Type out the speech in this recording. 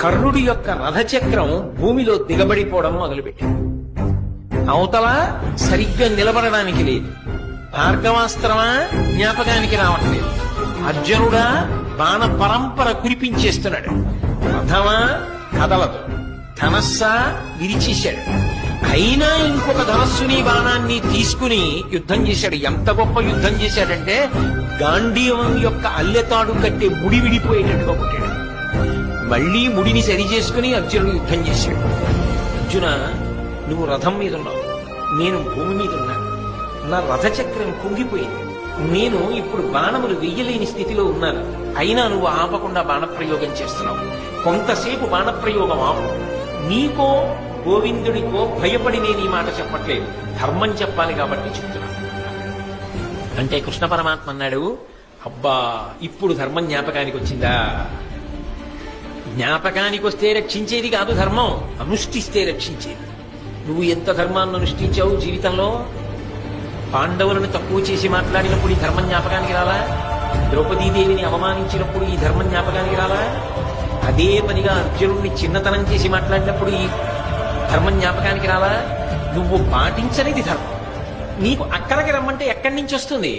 కర్ణుడి యొక్క రథచక్రం భూమిలో దిగబడిపోవడం మొదలుపెట్టింది. అవతల సరిగ్గా నిలబడడానికి లేదు. భార్గవాస్త్రమా జ్ఞాపకానికి రావట్లేదు. అర్జునుడా బాణ పరంపర కురిపించేస్తున్నాడు. రథమా కదలదు. ధనస్సా విరిచేశాడు. అయినా ఇంకొక ధనస్సుని బాణాన్ని తీసుకుని యుద్ధం చేశాడు. ఎంత గొప్ప యుద్ధం చేశాడంటే గాంధీవం యొక్క అల్లెతాడు కట్టే ముడి విడిపోయేటట్టుగా కొట్టాడు. మళ్లీ ముడిని సరి చేసుకుని అర్జునుడు యుద్ధం చేశాడు. అర్జున, నువ్వు రథం మీద ఉన్నావు, నేను భూమి మీద ఉన్నాను. నా రథచక్రం కుంగిపోయింది. నేను ఇప్పుడు బాణములు వెయ్యలేని స్థితిలో ఉన్నాను. అయినా నువ్వు ఆపకుండా బాణప్రయోగం చేస్తున్నావు. కొంతసేపు బాణప్రయోగం ఆపు. నీకో గోవిందుడికో భయపడి నేను ఈ మాట చెప్పట్లేదు, ధర్మం చెప్పాలి కాబట్టి చెప్తున్నాను అంటే కృష్ణ పరమాత్మ అన్నాడు, అబ్బా ఇప్పుడు ధర్మం జ్ఞాపకానికి వచ్చిందా? జ్ఞాపకానికి వస్తే రక్షించేది కాదు ధర్మం, అనుష్ఠిస్తే రక్షించేది. నువ్వు ఎంత ధర్మాన్ని అనుష్ఠించావు జీవితంలో? పాండవులను తక్కువ చేసి మాట్లాడినప్పుడు ఈ ధర్మం జ్ఞాపకానికి రాలా? ద్రౌపదీదేవిని అవమానించినప్పుడు ఈ ధర్మం జ్ఞాపకానికి రాలా? అదే పనిగా అర్జునుడిని చిన్నతనం చేసి మాట్లాడినప్పుడు ఈ ధర్మం జ్ఞాపకానికి రాలా? నువ్వు పాటించనిది ధర్మం. నీకు అక్కడికి రమ్మంటే ఎక్కడి నుంచి వస్తుంది?